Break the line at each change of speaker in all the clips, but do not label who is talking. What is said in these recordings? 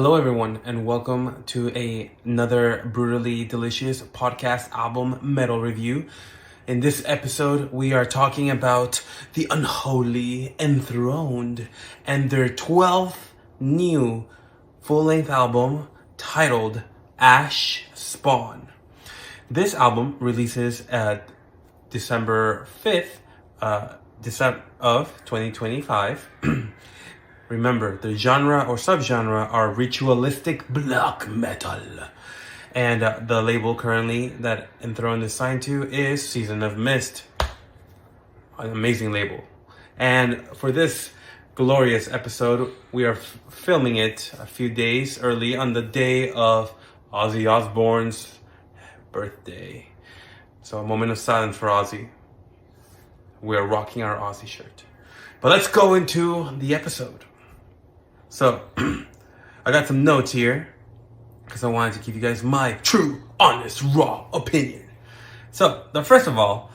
Hello, everyone, and welcome to another brutally delicious podcast album metal review. In this episode, we are talking about the unholy Enthroned and their 12th new full-length album titled Ashspawn. This album releases at December 5th of 2025. Remember, the genre or subgenre are ritualistic black metal. And the label currently that Enthroned is signed to is Season of Mist. An amazing label. And for this glorious episode, we are filming it a few days early on the day of Ozzy Osbourne's birthday. So a moment of silence for Ozzy. We are rocking our Ozzy shirt. But let's go into the episode. So, I got some notes here because I wanted to give you guys my true, honest, raw opinion. So, first of all,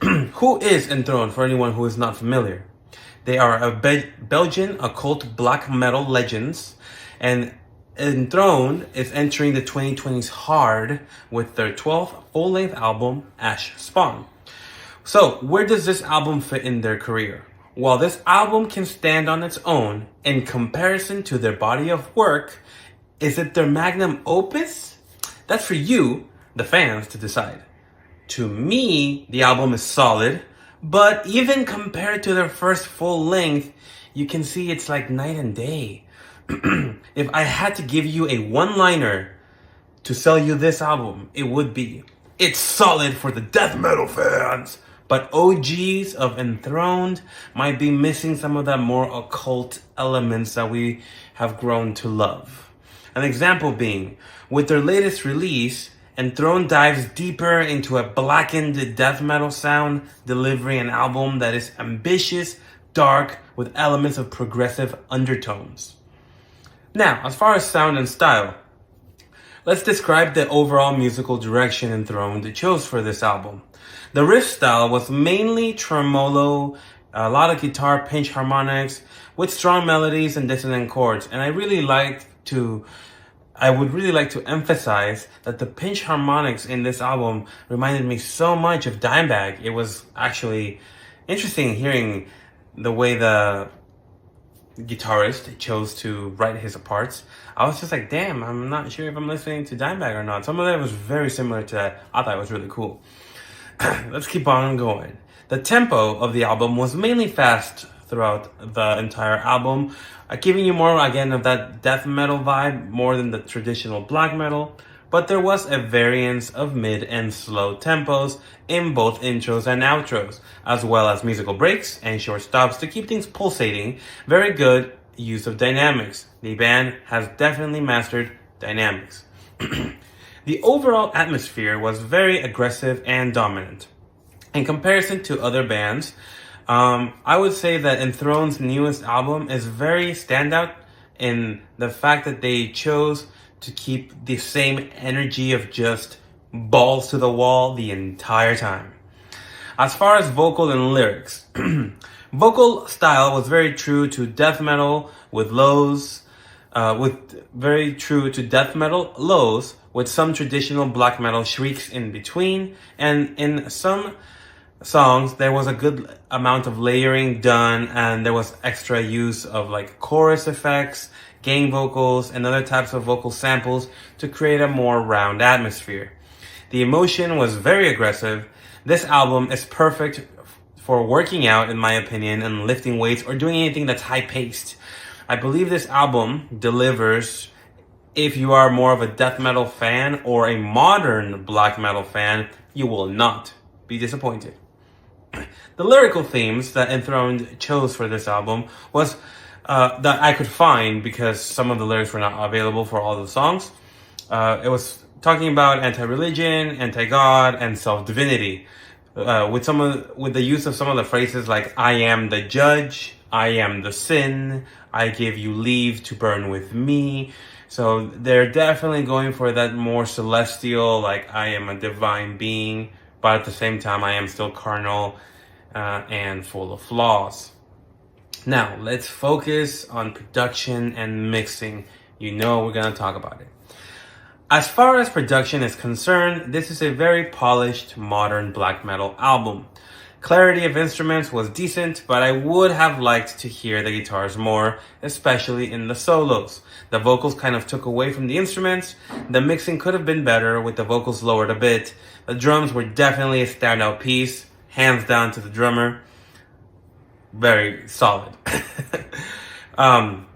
who is Enthroned for anyone who is not familiar? They are a Belgian occult black metal legends, and Enthroned is entering the 2020s hard with their 12th full-length album, Ashspawn. So, where does this album fit in their career? While this album can stand on its own, in comparison to their body of work, is it their magnum opus? That's for you, the fans, to decide. To me, the album is solid, but even compared to their first full length, you can see it's like night and day. If I had to give you a one-liner to sell you this album, it would be, it's solid for the death metal fans. But OGs of Enthroned might be missing some of that more occult elements that we have grown to love. An example being, with their latest release, Enthroned dives deeper into a blackened death metal sound, delivering an album that is ambitious, dark, with elements of progressive undertones. Now, as far as sound and style, let's describe the overall musical direction Enthroned chose for this album. The riff style was mainly tremolo, a lot of guitar pinch harmonics with strong melodies and dissonant chords. And I would really like to emphasize that the pinch harmonics in this album reminded me so much of Dimebag. It was actually interesting hearing the way the guitarist chose to write his parts. I was just like, damn, I'm not sure if I'm listening to Dimebag or not. Some of that was very similar to that. I thought it was really cool. Let's keep on going. The tempo of the album was mainly fast throughout the entire album, giving you more, again, of that death metal vibe, more than the traditional black metal. But there was a variance of mid and slow tempos in both intros and outros, as well as musical breaks and short stops to keep things pulsating. Very good use of dynamics. The band has definitely mastered dynamics. The overall atmosphere was very aggressive and dominant. In comparison to other bands, I would say that Enthroned's newest album is very standout in the fact that they chose to keep the same energy of just balls to the wall the entire time. As far as vocal and lyrics, vocal style was very true to death metal with some traditional black metal shrieks in between, and in some songs there was a good amount of layering done, and there was extra use of like chorus effects, gang vocals, and other types of vocal samples to create a more round atmosphere. The emotion was very aggressive. This album is perfect for working out, in my opinion, and lifting weights or doing anything that's high-paced. I believe this album delivers if you are more of a death metal fan or a modern black metal fan. You will not be disappointed. The lyrical themes that Enthroned chose for this album was that I could find, because some of the lyrics were not available for all the songs. It was talking about anti-religion, anti-God, and self-divinity, with the use of some of the phrases like "I am the judge," "I am the sin," "I give you leave to burn with me." So they're definitely going for that more celestial, like I am a divine being, but at the same time I am still carnal and full of flaws. Now, let's focus on production and mixing you know we're gonna talk about it. As far as production is concerned, this is a very polished, modern black metal album. Clarity of instruments was decent, but I would have liked to hear the guitars more, especially in the solos. The vocals kind of took away from the instruments. The mixing could have been better with the vocals lowered a bit. The drums were definitely a standout piece, hands down to the drummer. Very solid.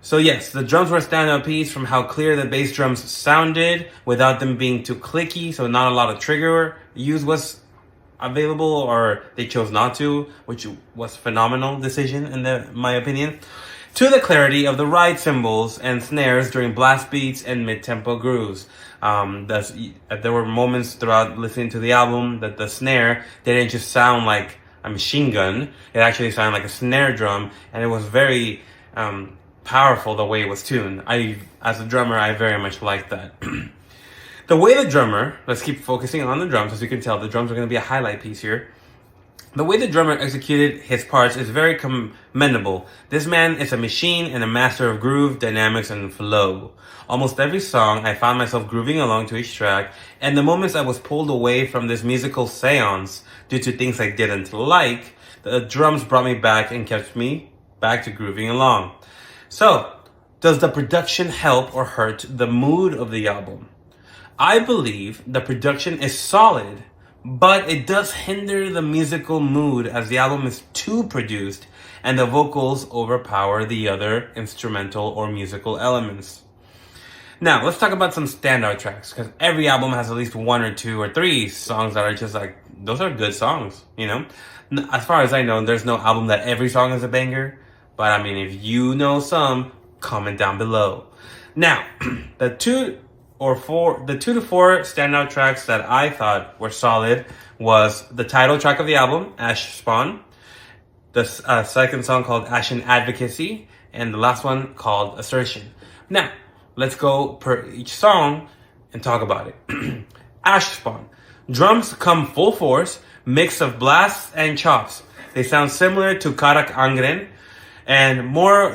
So yes, the drums were a standout piece from how clear the bass drums sounded without them being too clicky, so not a lot of trigger use was available, or they chose not to, which was a phenomenal decision in my opinion. To the clarity of the ride cymbals and snares during blast beats and mid-tempo grooves. There were moments throughout listening to the album that the snare didn't just sound like a machine gun, it actually sounded like a snare drum, and it was very powerful the way it was tuned. As a drummer, I very much liked that. The way the drummer, let's keep focusing on the drums, as you can tell, the drums are going to be a highlight piece here. The way the drummer executed his parts is very commendable. This man is a machine and a master of groove, dynamics, and flow. Almost every song, I found myself grooving along to each track, and the moments I was pulled away from this musical seance due to things I didn't like, the drums brought me back and kept me back to grooving along. So, does the production help or hurt the mood of the album? I believe the production is solid, but it does hinder the musical mood as the album is too produced and the vocals overpower the other instrumental or musical elements. Now, let's talk about some standout tracks, because every album has at least one or two or three songs that are just like, those are good songs, you know? As far as I know, there's no album that every song is a banger, but I mean, if you know some, comment down below. Now, the two to four standout tracks that I thought were solid was the title track of the album, Ashspawn, the second song called Ashen Advocacy, and the last one called Assertion. Now, let's go per each song and talk about it. Ashspawn. Drums come full force, mix of blasts and chops. They sound similar to Karak Angren, and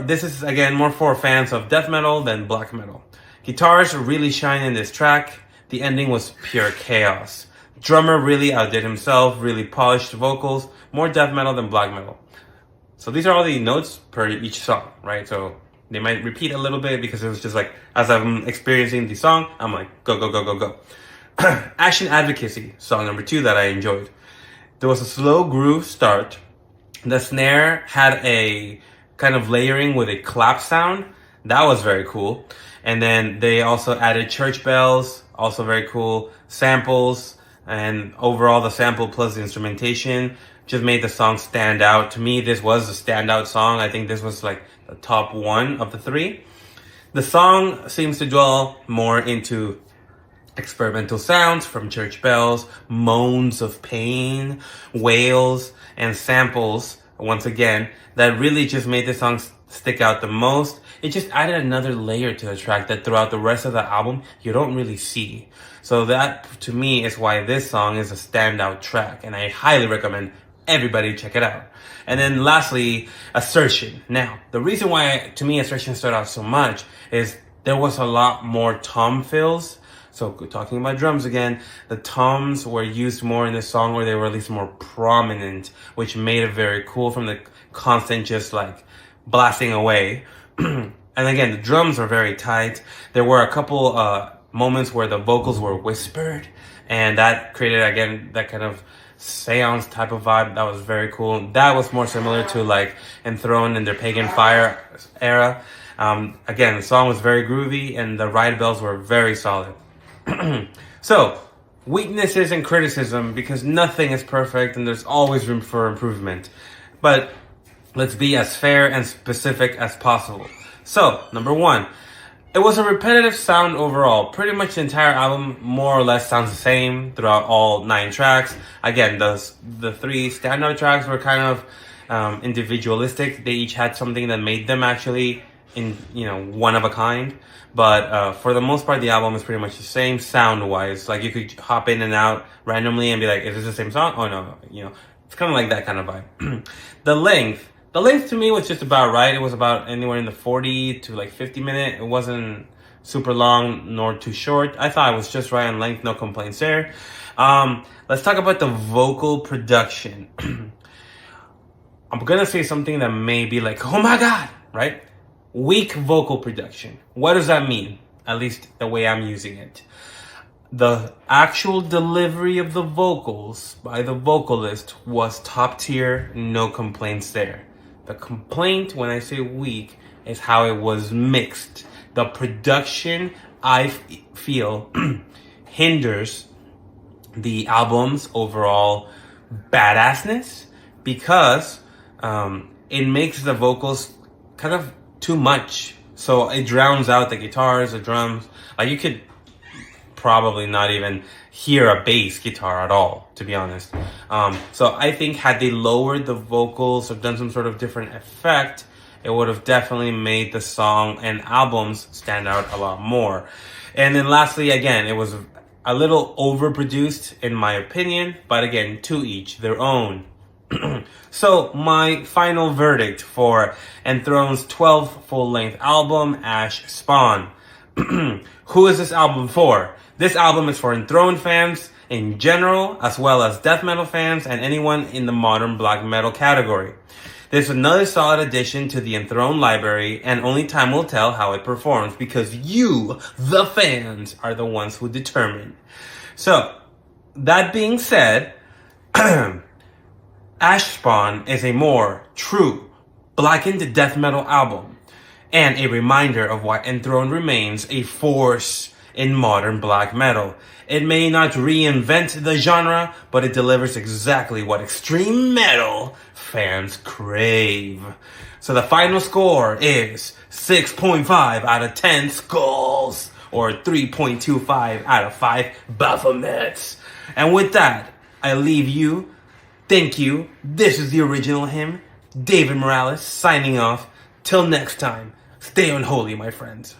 this is again more for fans of death metal than black metal. Guitars really shine in this track. The ending was pure chaos. Drummer really outdid himself, really polished vocals, more death metal than black metal. So these are all the notes per each song, right? So they might repeat a little bit because it was just like, as I'm experiencing the song, I'm like, go, go, go, go, go. Ashen Advocacy, song number 2 that I enjoyed. There was a slow groove start. The snare had a kind of layering with a clap sound. That was very cool. And then they also added church bells, also very cool. Samples, and overall the sample plus the instrumentation just made the song stand out. To me, this was a standout song. I think this was like the top one of the 3. The song seems to dwell more into experimental sounds from church bells, moans of pain, wails, and samples, once again, that really just made the song stick out the most. It just added another layer to the track that throughout the rest of the album, you don't really see. So that, to me, is why this song is a standout track, and I highly recommend everybody check it out. And then lastly, Assertion. Now, the reason why, to me, Assertion stood out so much is there was a lot more tom fills. So talking about drums again, the toms were used more in this song, or they were at least more prominent, which made it very cool from the constant just like blasting away. And again, the drums are very tight. There were a couple moments where the vocals were whispered, and that created, again, that kind of seance type of vibe. That was very cool. That was more similar to like Enthroned in their Pagan Fire era. Again, the song was very groovy, and the ride bells were very solid. So, weaknesses and criticism, because nothing is perfect and there's always room for improvement. But let's be as fair and specific as possible. So, number 1, it was a repetitive sound overall. Pretty much the entire album more or less sounds the same throughout all 9 tracks. Again, the 3 standout tracks were kind of individualistic. They each had something that made them actually one of a kind. But for the most part, the album is pretty much the same sound-wise. Like, you could hop in and out randomly and be like, is this the same song? Oh, no. It's kind of like that kind of vibe. The length to me was just about right. It was about anywhere in the 40 to like 50 minute. It wasn't super long nor too short. I thought it was just right on length, no complaints there. Let's talk about the vocal production. I'm gonna say something that may be like, oh my god, right? Weak vocal production. What does that mean? At least the way I'm using it. The actual delivery of the vocals by the vocalist was top tier, no complaints there. The complaint, when I say weak, is how it was mixed. The production, I feel, hinders the album's overall badassness because it makes the vocals kind of too much. So it drowns out the guitars, the drums. Like you could probably not even hear a bass guitar at all, to be honest. So I think had they lowered the vocals or done some sort of different effect, it would have definitely made the song and albums stand out a lot more. And then lastly, again, it was a little overproduced in my opinion, but again, to each their own. So my final verdict for Enthroned's 12th full-length album, Ashspawn. Who is this album for? This album is for Enthroned fans in general, as well as death metal fans and anyone in the modern black metal category. This is another solid addition to the Enthroned library, and only time will tell how it performs because you, the fans, are the ones who determine. So, that being said, Ashspawn is a more true, blackened death metal album, and a reminder of why Enthroned remains a force in modern black metal. It may not reinvent the genre, but it delivers exactly what extreme metal fans crave. So the final score is 6.5 out of 10 skulls, or 3.25 out of 5 Baphomets. And with that, I leave you. Thank you. This is the original him, David Morales, signing off. Till next time, stay unholy, my friends.